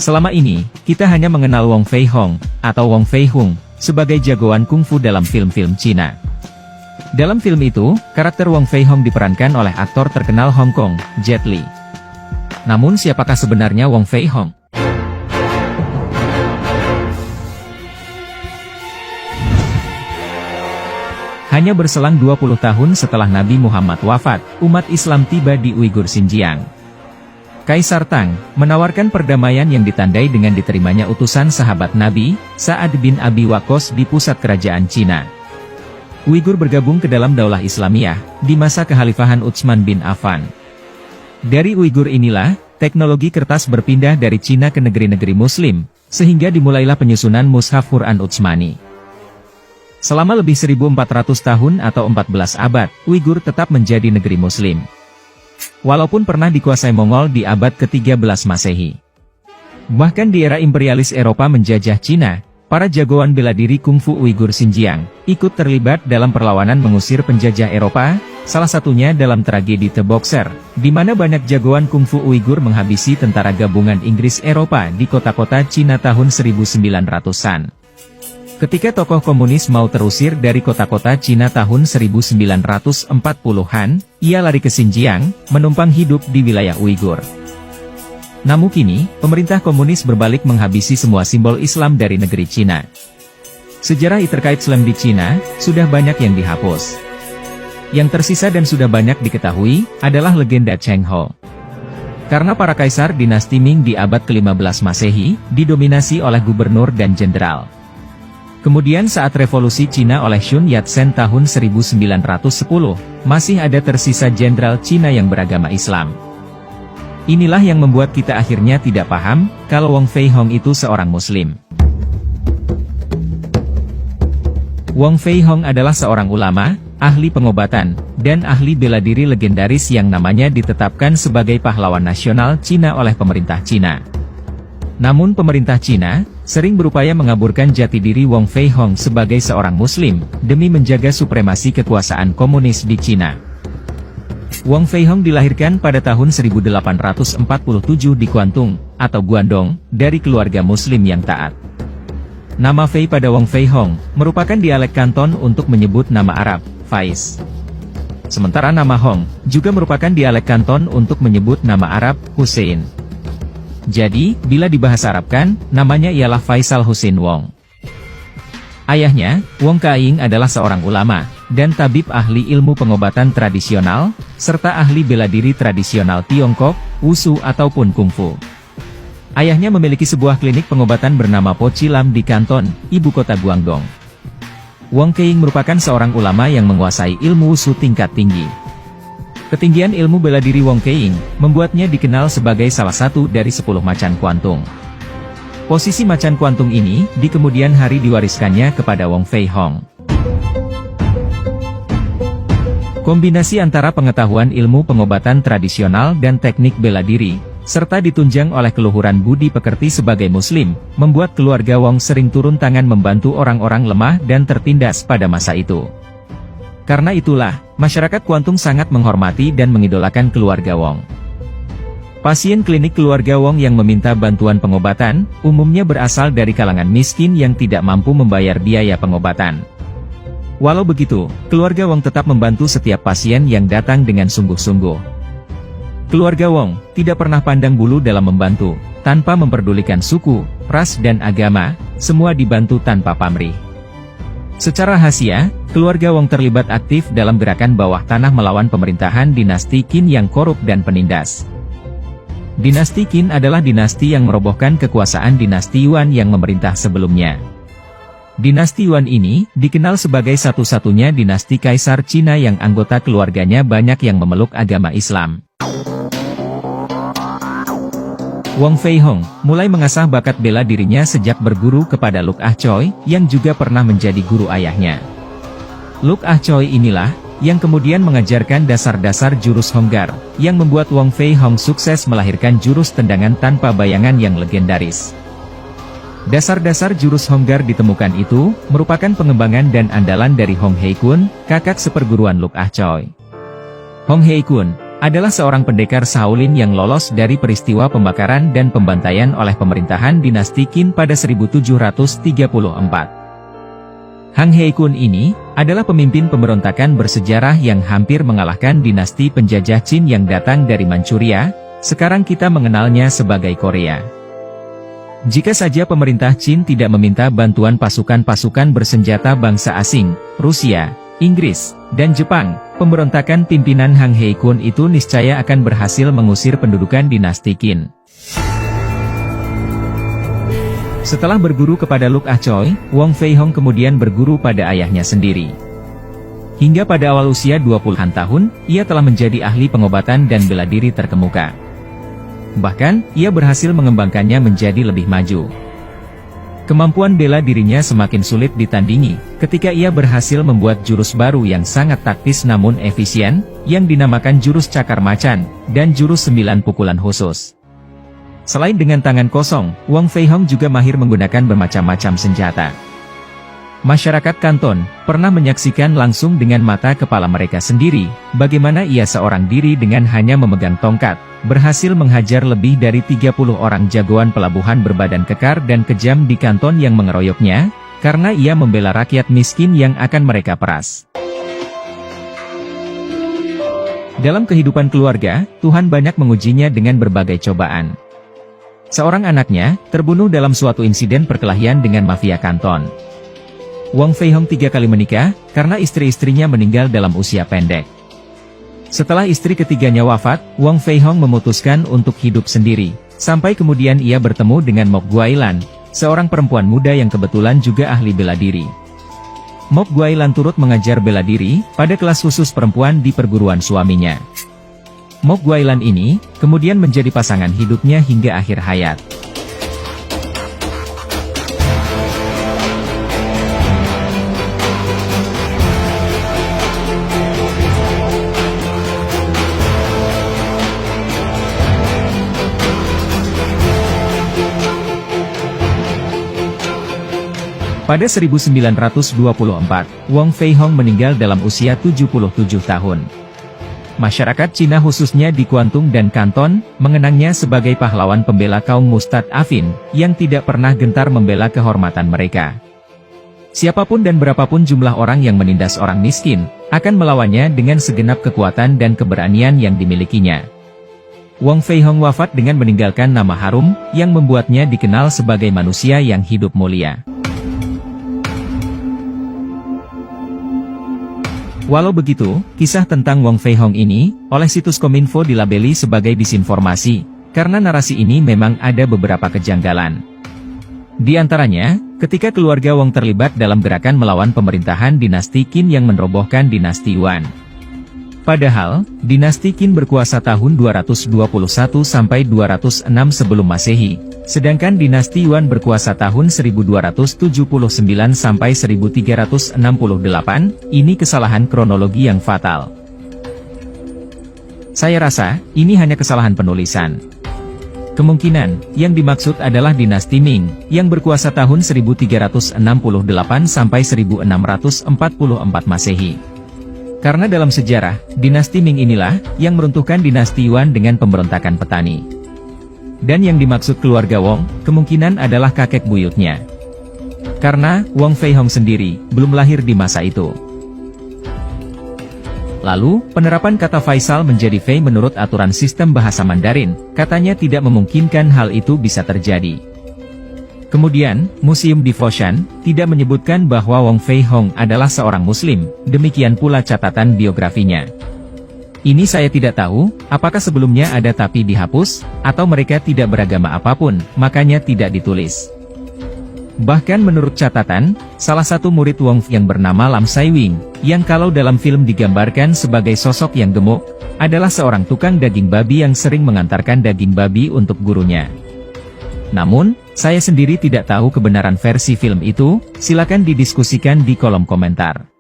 Selama ini, kita hanya mengenal Wong Fei Hong, atau Wong Fei Hung, sebagai jagoan kungfu dalam film-film Cina. Dalam film itu, karakter Wong Fei Hong diperankan oleh aktor terkenal Hong Kong, Jet Li. Namun siapakah sebenarnya Wong Fei Hong? Hanya berselang 20 tahun setelah Nabi Muhammad wafat, umat Islam tiba di Uighur Xinjiang. Kaisar Tang menawarkan perdamaian yang ditandai dengan diterimanya utusan sahabat Nabi, Sa'ad bin Abi Waqqas di pusat kerajaan Cina. Uighur bergabung ke dalam Daulah Islamiyah di masa kekhalifahan Utsman bin Affan. Dari Uighur inilah, teknologi kertas berpindah dari Cina ke negeri-negeri Muslim, sehingga dimulailah penyusunan Mushaf Quran Utsmani. Selama lebih 1400 tahun atau 14 abad, Uighur tetap menjadi negeri Muslim. Walaupun pernah dikuasai Mongol di abad ke-13 Masehi. Bahkan di era imperialis Eropa menjajah Cina, para jagoan bela diri kungfu Uighur Xinjiang ikut terlibat dalam perlawanan mengusir penjajah Eropa, salah satunya dalam tragedi The Boxer, di mana banyak jagoan kungfu Uighur menghabisi tentara gabungan Inggris Eropa di kota-kota Cina tahun 1900-an. Ketika tokoh komunis mau terusir dari kota-kota Cina tahun 1940-an, ia lari ke Xinjiang, menumpang hidup di wilayah Uighur. Namun kini, pemerintah komunis berbalik menghabisi semua simbol Islam dari negeri Cina. Sejarah terkait Islam di Cina, sudah banyak yang dihapus. Yang tersisa dan sudah banyak diketahui, adalah legenda Cheng Ho. Karena para kaisar dinasti Ming di abad ke-15 Masehi, didominasi oleh gubernur dan jenderal. Kemudian saat revolusi Cina oleh Sun Yat-sen tahun 1910, masih ada tersisa jenderal Cina yang beragama Islam. Inilah yang membuat kita akhirnya tidak paham, kalau Wong Fei Hong itu seorang Muslim. Wong Fei Hong adalah seorang ulama, ahli pengobatan, dan ahli bela diri legendaris yang namanya ditetapkan sebagai pahlawan nasional Cina oleh pemerintah Cina. Namun pemerintah Cina sering berupaya mengaburkan jati diri Wong Fei Hong sebagai seorang Muslim, demi menjaga supremasi kekuasaan komunis di Cina. Wong Fei Hong dilahirkan pada tahun 1847 di Guangdong, atau Guangdong, dari keluarga Muslim yang taat. Nama Fei pada Wong Fei Hong merupakan dialek Kanton untuk menyebut nama Arab, Faiz. Sementara nama Hong juga merupakan dialek Kanton untuk menyebut nama Arab, Hussein. Jadi, bila dibahasa Arabkan, namanya ialah Faisal Hussein Wong. Ayahnya, Wong Kaing adalah seorang ulama, dan tabib ahli ilmu pengobatan tradisional, serta ahli bela diri tradisional Tiongkok, Wushu ataupun Kungfu. Ayahnya memiliki sebuah klinik pengobatan bernama Po Chi Lam di Kanton, ibu kota Guangdong. Wong Kaing merupakan seorang ulama yang menguasai ilmu Wushu tingkat tinggi. Ketinggian ilmu bela diri Wong Kaing membuatnya dikenal sebagai salah satu dari 10 macan kuantung. Posisi macan kuantung ini di kemudian hari diwariskannya kepada Wong Fei Hong. Kombinasi antara pengetahuan ilmu pengobatan tradisional dan teknik bela diri, serta ditunjang oleh keluhuran budi pekerti sebagai Muslim, membuat keluarga Wong sering turun tangan membantu orang-orang lemah dan tertindas pada masa itu. Karena itulah, masyarakat Kuantung sangat menghormati dan mengidolakan keluarga Wong. Pasien klinik keluarga Wong yang meminta bantuan pengobatan, umumnya berasal dari kalangan miskin yang tidak mampu membayar biaya pengobatan. Walau begitu, keluarga Wong tetap membantu setiap pasien yang datang dengan sungguh-sungguh. Keluarga Wong tidak pernah pandang bulu dalam membantu, tanpa memperdulikan suku, ras dan agama, semua dibantu tanpa pamrih. Secara rahasia, keluarga Wong terlibat aktif dalam gerakan bawah tanah melawan pemerintahan dinasti Qin yang korup dan penindas. Dinasti Qin adalah dinasti yang merobohkan kekuasaan dinasti Yuan yang memerintah sebelumnya. Dinasti Yuan ini dikenal sebagai satu-satunya dinasti kaisar Cina yang anggota keluarganya banyak yang memeluk agama Islam. Wong Fei Hong mulai mengasah bakat bela dirinya sejak berguru kepada Luk Ah Choi, yang juga pernah menjadi guru ayahnya. Luk Ah Choi inilah yang kemudian mengajarkan dasar-dasar jurus Honggar, yang membuat Wong Fei Hong sukses melahirkan jurus tendangan tanpa bayangan yang legendaris. Dasar-dasar jurus Honggar ditemukan itu merupakan pengembangan dan andalan dari Hong Hei Kun, kakak seperguruan Luk Ah Choi. Hong Hei Kun adalah seorang pendekar Shaolin yang lolos dari peristiwa pembakaran dan pembantaian oleh pemerintahan dinasti Qin pada 1734. Hang He-kun ini adalah pemimpin pemberontakan bersejarah yang hampir mengalahkan dinasti penjajah Qin yang datang dari Manchuria, sekarang kita mengenalnya sebagai Korea. Jika saja pemerintah Qin tidak meminta bantuan pasukan-pasukan bersenjata bangsa asing, Rusia, Inggris, dan Jepang, pemberontakan pimpinan Hang He-kun itu niscaya akan berhasil mengusir pendudukan dinasti Qin. Setelah berguru kepada Luk Ah Choi, Wong Fei Hong kemudian berguru pada ayahnya sendiri. Hingga pada awal usia 20-an tahun, ia telah menjadi ahli pengobatan dan bela diri terkemuka. Bahkan, ia berhasil mengembangkannya menjadi lebih maju. Kemampuan bela dirinya semakin sulit ditandingi, ketika ia berhasil membuat jurus baru yang sangat taktis namun efisien, yang dinamakan jurus cakar macan, dan jurus 9 pukulan khusus. Selain dengan tangan kosong, Wong Fei Hong juga mahir menggunakan bermacam-macam senjata. Masyarakat Kanton pernah menyaksikan langsung dengan mata kepala mereka sendiri, bagaimana ia seorang diri dengan hanya memegang tongkat, berhasil menghajar lebih dari 30 orang jagoan pelabuhan berbadan kekar dan kejam di Kanton yang mengeroyoknya, karena ia membela rakyat miskin yang akan mereka peras. Dalam kehidupan keluarga, Tuhan banyak mengujinya dengan berbagai cobaan. Seorang anaknya terbunuh dalam suatu insiden perkelahian dengan mafia Kanton. Wong Fei Hong 3 kali menikah, karena istri-istrinya meninggal dalam usia pendek. Setelah istri ketiganya wafat, Wong Fei Hong memutuskan untuk hidup sendiri, sampai kemudian ia bertemu dengan Mok Guailan, seorang perempuan muda yang kebetulan juga ahli bela diri. Mok Guailan turut mengajar bela diri pada kelas khusus perempuan di perguruan suaminya. Mok Guailan ini kemudian menjadi pasangan hidupnya hingga akhir hayat. Pada 1924, Wong Fei Hong meninggal dalam usia 77 tahun. Masyarakat Cina khususnya di Guangdong dan Kanton, mengenangnya sebagai pahlawan pembela kaum mustad'afin, yang tidak pernah gentar membela kehormatan mereka. Siapapun dan berapapun jumlah orang yang menindas orang miskin, akan melawannya dengan segenap kekuatan dan keberanian yang dimilikinya. Wong Fei Hong wafat dengan meninggalkan nama harum, yang membuatnya dikenal sebagai manusia yang hidup mulia. Walau begitu, kisah tentang Wong Fei Hong ini, oleh situs Kominfo dilabeli sebagai disinformasi, karena narasi ini memang ada beberapa kejanggalan. Di antaranya, ketika keluarga Wong terlibat dalam gerakan melawan pemerintahan dinasti Qin yang merobohkan dinasti Yuan. Padahal, dinasti Qin berkuasa tahun 221 sampai 206 sebelum Masehi, sedangkan dinasti Yuan berkuasa tahun 1279 sampai 1368, ini kesalahan kronologi yang fatal. Saya rasa, ini hanya kesalahan penulisan. Kemungkinan, yang dimaksud adalah dinasti Ming, yang berkuasa tahun 1368 sampai 1644 Masehi. Karena dalam sejarah, dinasti Ming inilah, yang meruntuhkan dinasti Yuan dengan pemberontakan petani. Dan yang dimaksud keluarga Wong, kemungkinan adalah kakek buyutnya. Karena, Wong Fei Hong sendiri, belum lahir di masa itu. Lalu, penerapan kata Faisal menjadi Fei menurut aturan sistem bahasa Mandarin, katanya tidak memungkinkan hal itu bisa terjadi. Kemudian, Museum di Foshan, tidak menyebutkan bahwa Wong Fei Hong adalah seorang Muslim, demikian pula catatan biografinya. Ini saya tidak tahu, apakah sebelumnya ada tapi dihapus, atau mereka tidak beragama apapun, makanya tidak ditulis. Bahkan menurut catatan, salah satu murid Wong yang bernama Lam Sai Wing, yang kalau dalam film digambarkan sebagai sosok yang gemuk, adalah seorang tukang daging babi yang sering mengantarkan daging babi untuk gurunya. Namun, saya sendiri tidak tahu kebenaran versi film itu, silakan didiskusikan di kolom komentar.